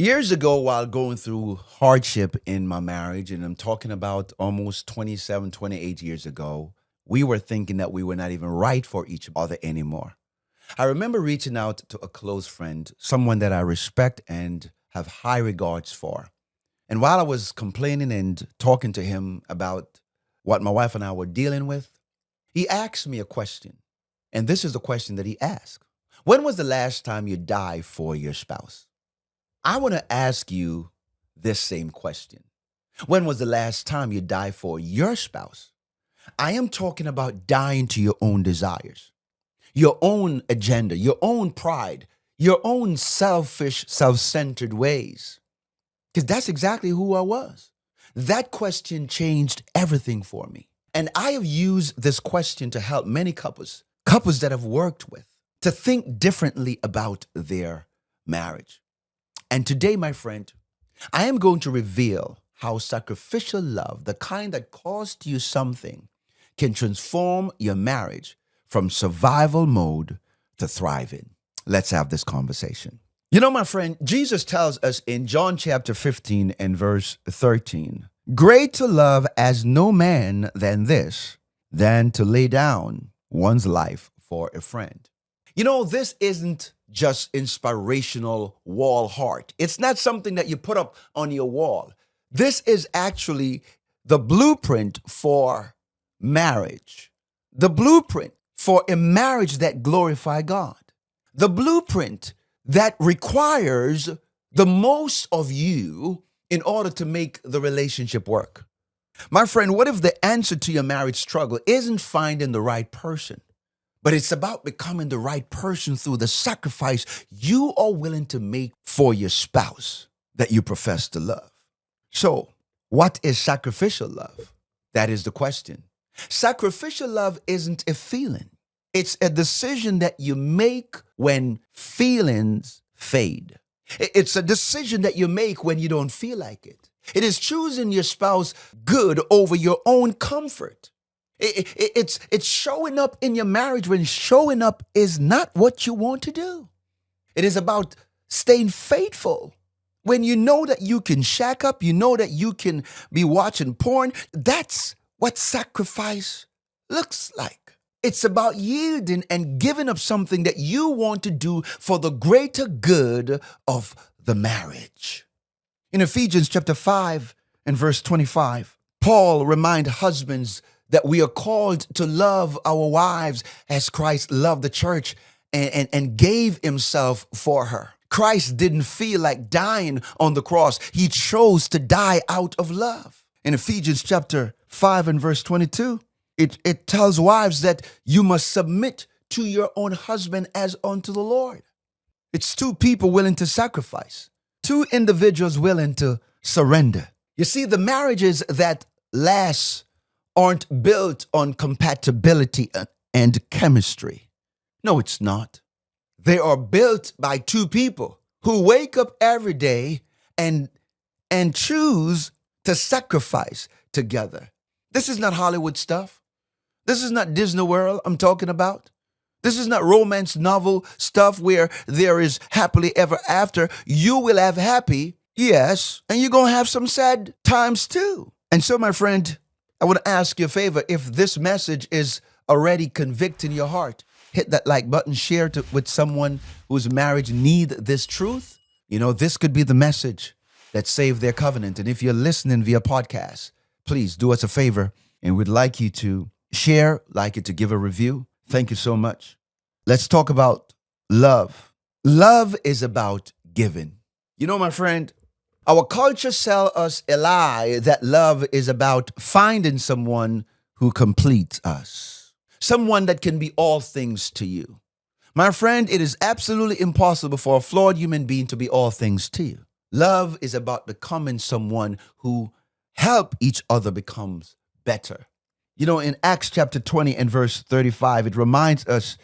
Years ago, while going through hardship in my marriage, and I'm talking about almost 27, 28 years ago, we were thinking that we were not even right for each other anymore. I remember reaching out to a close friend, someone that I respect and have high regards for. And while I was complaining and talking to him about what my wife and I were dealing with, he asked me a question. And this is the question that he asked. When was the last time you died for your spouse? I want to ask you this same question. When was the last time you died for your spouse? I am talking about dying to your own desires, your own agenda, your own pride, your own selfish, self centered ways. Because that's exactly who I was. That question changed everything for me. And I have used this question to help many couples that I've worked with, to think differently about their marriage. And today, my friend, I am going to reveal how sacrificial love, the kind that costs you something, can transform your marriage from survival mode to thriving. Let's have this conversation. You know, my friend, Jesus tells us in John chapter 15 and verse 13, greater love has no man than this, than to lay down one's life for a friend. You know, this isn't just inspirational wall art. It's not something that you put up on your wall. This is actually the blueprint for marriage, the blueprint for a marriage that glorifies God, the blueprint that requires the most of you in order to make the relationship work. My friend, what if the answer to your marriage struggle isn't finding the right person? But it's about becoming the right person through the sacrifice you are willing to make for your spouse that you profess to love. So, what is sacrificial love? That is the question. Sacrificial love isn't a feeling. It's a decision that you make when feelings fade. It's a decision that you make when you don't feel like it. It is choosing your spouse good over your own comfort. It's showing up in your marriage when showing up is not what you want to do. It is about staying faithful. When you know that you can shack up, you know that you can be watching porn. That's what sacrifice looks like. It's about yielding and giving up something that you want to do for the greater good of the marriage. In Ephesians chapter 5 and verse 25, Paul reminds husbands that we are called to love our wives as Christ loved the church and gave himself for her. Christ didn't feel like dying on the cross. He chose to die out of love. In Ephesians chapter 5 and verse 22, it tells wives that you must submit to your own husband as unto the Lord. It's two people willing to sacrifice, two individuals willing to surrender. You see, the marriages that last aren't built on compatibility and chemistry. No, it's not. They are built by two people who wake up every day and choose to sacrifice together. This is not Hollywood stuff. This is not Disney World I'm talking about. This is not romance novel stuff where there is happily ever after. You will have happy, yes, and you're going to have some sad times too. And so, my friend, I want to ask you a favor. If this message is already convicting your heart, hit that like button, share it with someone whose marriage need this truth. You know, this could be the message that saved their covenant. And if you're listening via podcast, please do us a favor. And we'd like you to share, like it, to give a review. Thank you so much. Let's talk about love. Love is about giving. You know, my friend, our culture sells us a lie that love is about finding someone who completes us, someone that can be all things to you. My friend, it is absolutely impossible for a flawed human being to be all things to you. Love is about becoming someone who help each other becomes better. You know, in Acts chapter 20 and verse 35, it reminds us,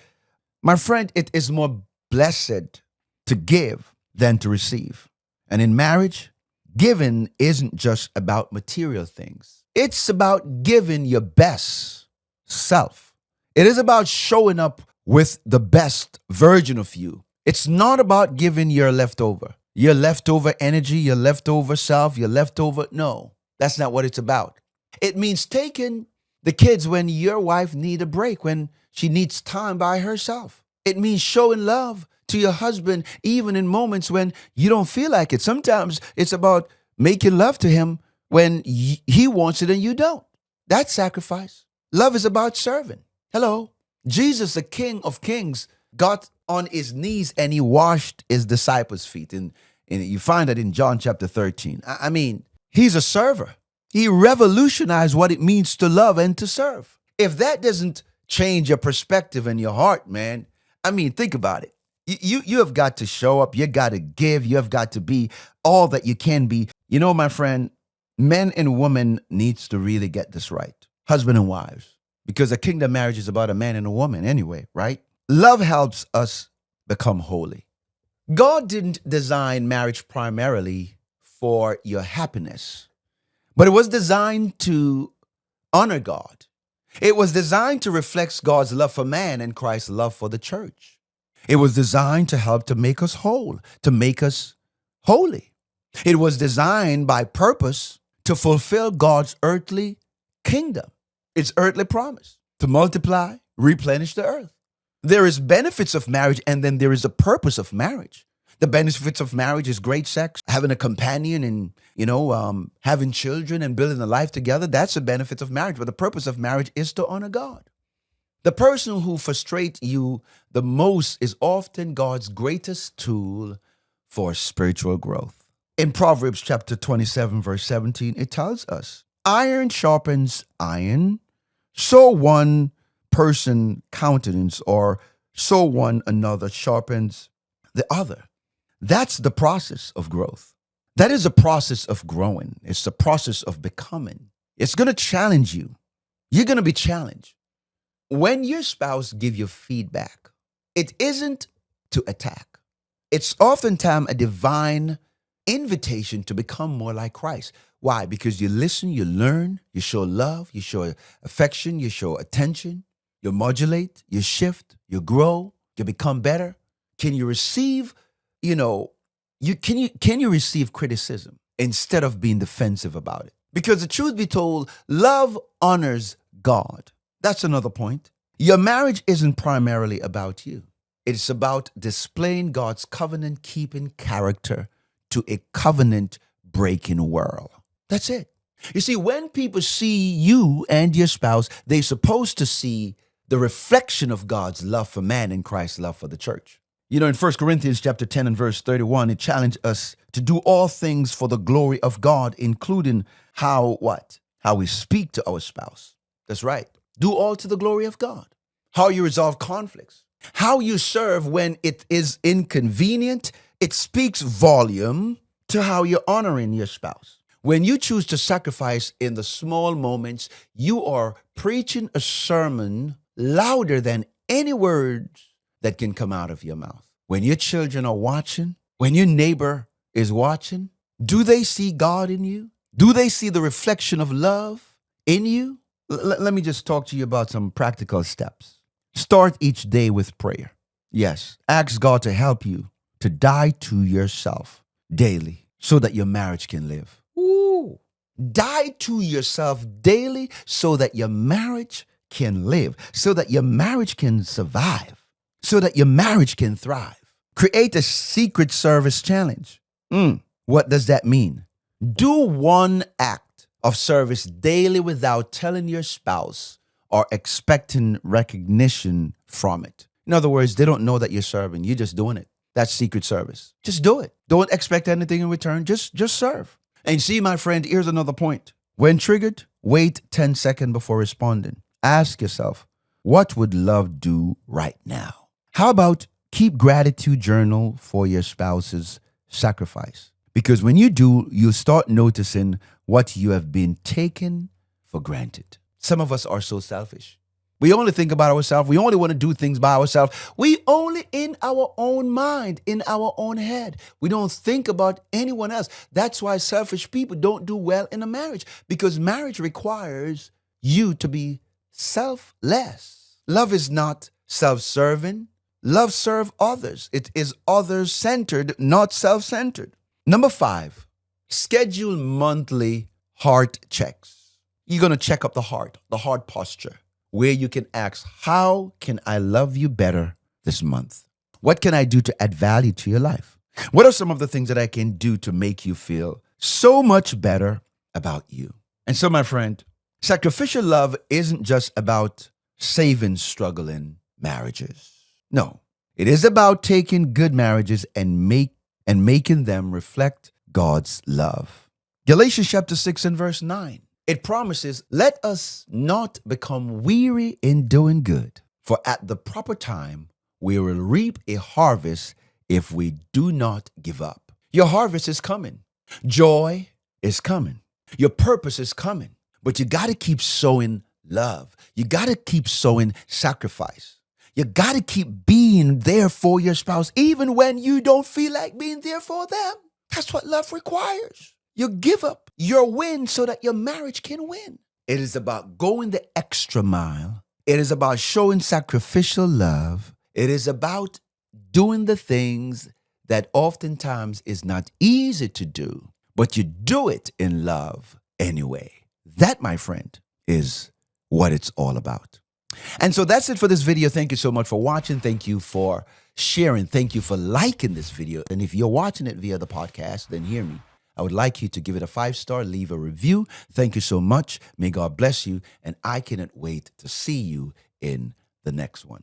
my friend, it is more blessed to give than to receive. And in marriage, giving isn't just about material things. It's about giving your best self. It is about showing up with the best version of you. It's not about giving your leftover. your leftover energy, your leftover self, your leftover. No, that's not what it's about. It means taking the kids when your wife need a break, when she needs time by herself. It means showing love to your husband even in moments when you don't feel like it. Sometimes it's about making love to him when he wants it and you don't. That's sacrifice. Love is about serving. Hello. Jesus, the King of Kings, got on his knees and he washed his disciples' feet. And you find that in John chapter 13. I mean, he's a server. He revolutionized what it means to love and to serve. If that doesn't change your perspective and your heart, man, I mean, think about it. You have got to show up. You got to give. You have got to be all that you can be. You know, my friend, men and women needs to really get this right. Husband and wives. Because a kingdom marriage is about a man and a woman anyway, right? Love helps us become holy. God didn't design marriage primarily for your happiness, but it was designed to honor God. It was designed to reflect God's love for man and Christ's love for the church. It was designed to help to make us whole, to make us holy. It was designed by purpose to fulfill God's earthly kingdom, its earthly promise, to multiply, replenish the earth. There is benefits of marriage, and then there is a purpose of marriage. The benefits of marriage is great sex, having a companion and, having children and building a life together. That's the benefits of marriage. But the purpose of marriage is to honor God. The person who frustrates you the most is often God's greatest tool for spiritual growth. In Proverbs chapter 27, verse 17, it tells us, iron sharpens iron, so one person countenance, or so one another sharpens the other. That's the process of growth. That is a process of growing. It's a process of becoming. It's going to challenge you. You're going to be challenged. When your spouse gives you feedback, it isn't to attack. It's oftentimes a divine invitation to become more like Christ. Why? Because you listen, you learn, you show love, you show affection, you show attention, you modulate, you shift, you grow, you become better. Can you receive, can you receive criticism instead of being defensive about it? Because the truth be told, love honors God. That's another point. Your marriage isn't primarily about you. It's about displaying God's covenant-keeping character to a covenant-breaking world. That's it. You see, when people see you and your spouse, they're supposed to see the reflection of God's love for man and Christ's love for the church. In 1 Corinthians chapter 10 and verse 31, it challenged us to do all things for the glory of God, including how we speak to our spouse. That's right. Do all to the glory of God. How you resolve conflicts. How you serve when it is inconvenient. It speaks volume to how you're honoring your spouse. When you choose to sacrifice in the small moments, you are preaching a sermon louder than any words that can come out of your mouth. When your children are watching, when your neighbor is watching, do they see God in you? Do they see the reflection of love in you? Let me just talk to you about some practical steps. Start each day with prayer. Yes, ask God to help you to die to yourself daily so that your marriage can live. Ooh. Die to yourself daily so that your marriage can live, so that your marriage can survive, so that your marriage can thrive. Create a secret service challenge. What does that mean? Do one act of service daily without telling your spouse or expecting recognition from it. In other words, they don't know that you're serving. You're just doing it. That's secret service. Just do it. Don't expect anything in return. Just serve. And see, my friend, here's another point. When triggered, wait 10 seconds before responding. Ask yourself, what would love do right now? How about keep gratitude journal for your spouse's sacrifice? Because when you do, you'll start noticing what you have been taken for granted. Some of us are so selfish. We only think about ourselves. We only want to do things by ourselves. We only in our own mind, in our own head. We don't think about anyone else. That's why selfish people don't do well in a marriage, because marriage requires you to be selfless. Love is not self-serving. Love serve others. It is others-centered, not self-centered. Number 5, schedule monthly heart checks. You're going to check up the heart posture, where you can ask, how can I love you better this month? What can I do to add value to your life? What are some of the things that I can do to make you feel so much better about you? And so, my friend, sacrificial love isn't just about saving struggling marriages. No, it is about taking good marriages and making them reflect God's love. Galatians chapter 6 and verse 9. It promises, let us not become weary in doing good, for at the proper time we will reap a harvest if we do not give up. Your harvest is coming. Joy is coming. Your purpose is coming. But you got to keep sowing love. You got to keep sowing sacrifice. You got to keep being there for your spouse, even when you don't feel like being there for them. That's what love requires. You give up your win so that your marriage can win. It is about going the extra mile. It is about showing sacrificial love. It is about doing the things that oftentimes is not easy to do, but you do it in love anyway. That, my friend, is what it's all about. And so that's it for this video. Thank you so much for watching. Thank you for sharing. Thank you for liking this video. And if you're watching it via the podcast, then hear me. I would like you to give it a 5-star, leave a review. Thank you so much. May God bless you. And I cannot wait to see you in the next one.